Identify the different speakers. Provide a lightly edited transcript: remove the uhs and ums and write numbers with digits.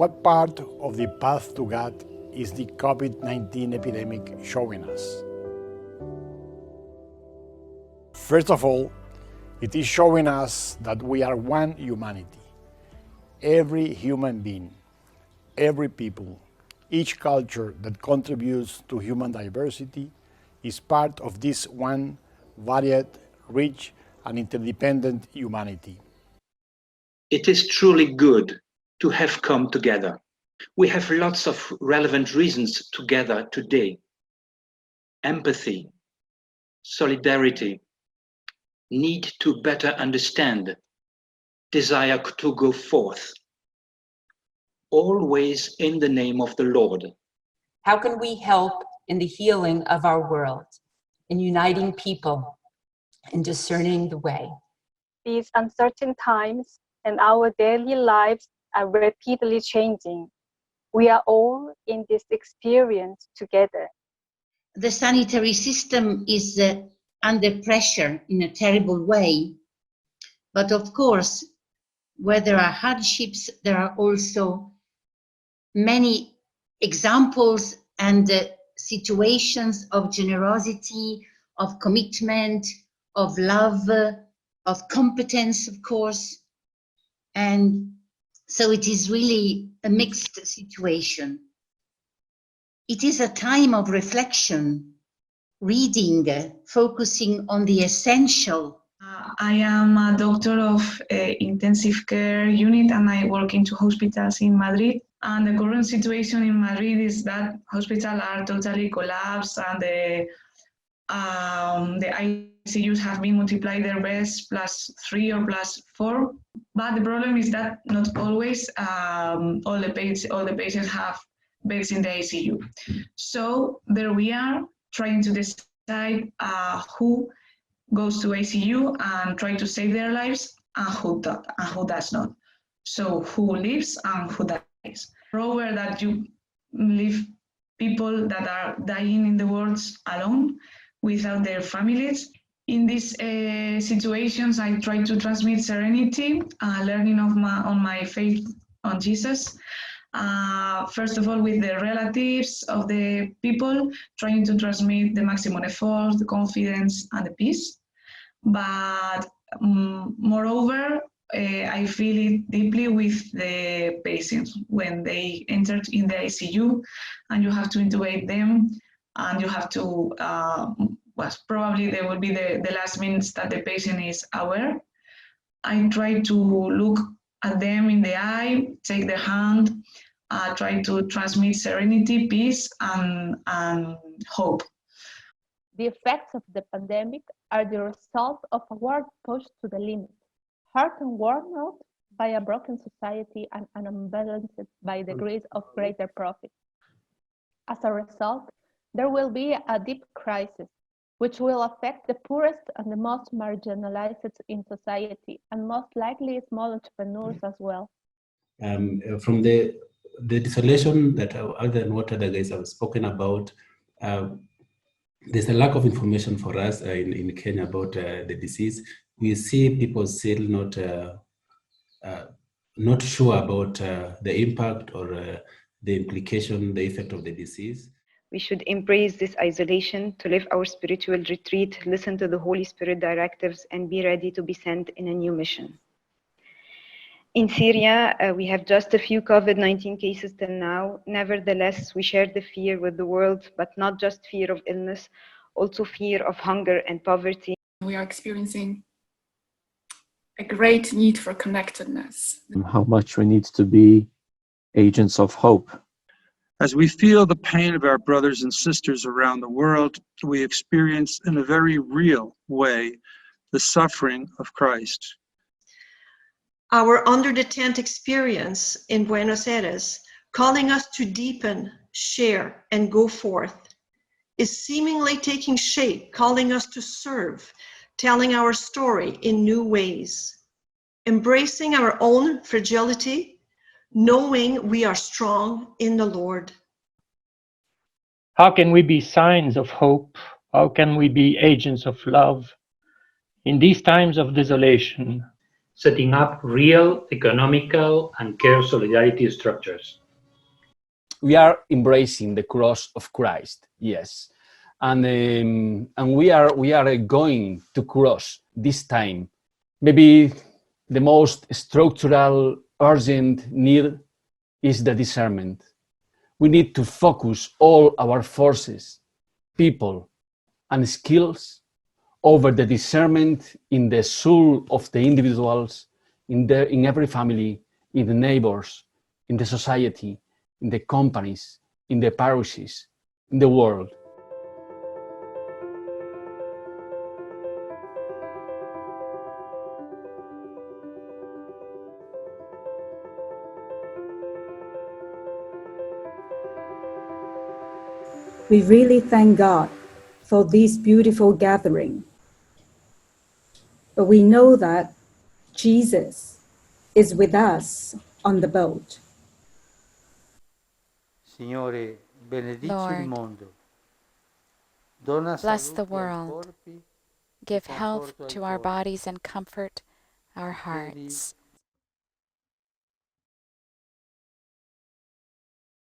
Speaker 1: What part of the path to God is the COVID-19 epidemic showing us? First of all, it is showing us that we are one humanity. Every human being, every people, each culture that contributes to human diversity is part of this one varied, rich, and interdependent humanity.
Speaker 2: It is truly good to have come together. We have lots of relevant reasons to gather today. Empathy, solidarity, need to better understand, desire to go forth, always in the name of the Lord.
Speaker 3: How can we help in the healing of our world, in uniting people, in discerning the way?
Speaker 4: These uncertain times and our daily lives are rapidly changing. We are all in this experience together.
Speaker 5: The sanitary system is under pressure in a terrible way. But of course, where there are hardships, there are also many examples and situations of generosity, of commitment, of love, of competence, of course. And so it is really a mixed situation. It is a time of reflection, reading, focusing on the essential.
Speaker 6: I am a doctor of intensive care unit and I work in two hospitals in Madrid. And the current situation in Madrid is that hospitals are totally collapsed and the ICUs have been multiplied their beds +3 or +4. But the problem is that not always all the patients have beds in the ICU. So there we are trying to decide who goes to ICU and try to save their lives and who does not. So who lives and who dies. Moreover, that you leave people that are dying in the wards alone without their families. In these situations, I try to transmit serenity, learning on my faith on Jesus. First of all, with the relatives of the people, trying to transmit the maximum effort, the confidence, and the peace. But moreover, I feel it deeply with the patients when they entered in the ICU and you have to intubate them and you have to, probably there will be the last minutes that the patient is aware. I try to look at them in the eye, take their hand, try to transmit serenity, peace, and hope.
Speaker 7: The effects of the pandemic are the result of a world pushed to the limit, hurt and worn out by a broken society and unbalanced by the greed of greater profit. As a result, there will be a deep crisis, which will affect the poorest and the most marginalized in society, and most likely small entrepreneurs as well.
Speaker 8: From the desolation that other than what other guys have spoken about, there's a lack of information for us in Kenya about the disease. We see people still not sure about the impact or the implication, the effect of the disease.
Speaker 9: We should embrace this isolation to live our spiritual retreat, listen to the Holy Spirit directives, and be ready to be sent in a new mission. In Syria, we have just a few COVID-19 cases till now. Nevertheless, we share the fear with the world, but not just fear of illness, also fear of hunger and poverty.
Speaker 10: We are experiencing a great need for connectedness.
Speaker 11: How much we need to be agents of hope.
Speaker 12: As we feel the pain of our brothers and sisters around the world, we experience in a very real way the suffering of Christ.
Speaker 13: Our under the tent experience in Buenos Aires, calling us to deepen, share, and go forth, is seemingly taking shape, calling us to serve, telling our story in new ways, embracing our own fragility, knowing we are strong in the Lord.
Speaker 14: How can we be signs of hope? How can we be agents of love? In these times of desolation,
Speaker 15: setting up real economical and care solidarity structures.
Speaker 16: We are embracing the cross of Christ, yes, and we are going to cross this time. Maybe the most structural, urgent need is the discernment. We need to focus all our forces, people, and skills over the discernment in the soul of the individuals, in every family, in the neighbors, in the society, in the companies, in the parishes, in the world.
Speaker 17: We really thank God for this beautiful gathering. But we know that Jesus is with us on the boat.
Speaker 18: Signore, benedici il
Speaker 19: Lord,
Speaker 18: mondo. Dona
Speaker 19: bless the
Speaker 18: salute ai
Speaker 19: world.
Speaker 18: corpi,
Speaker 19: Give
Speaker 18: conforto
Speaker 19: health
Speaker 18: ai
Speaker 19: to our
Speaker 18: cuori.
Speaker 19: bodies and comfort our hearts.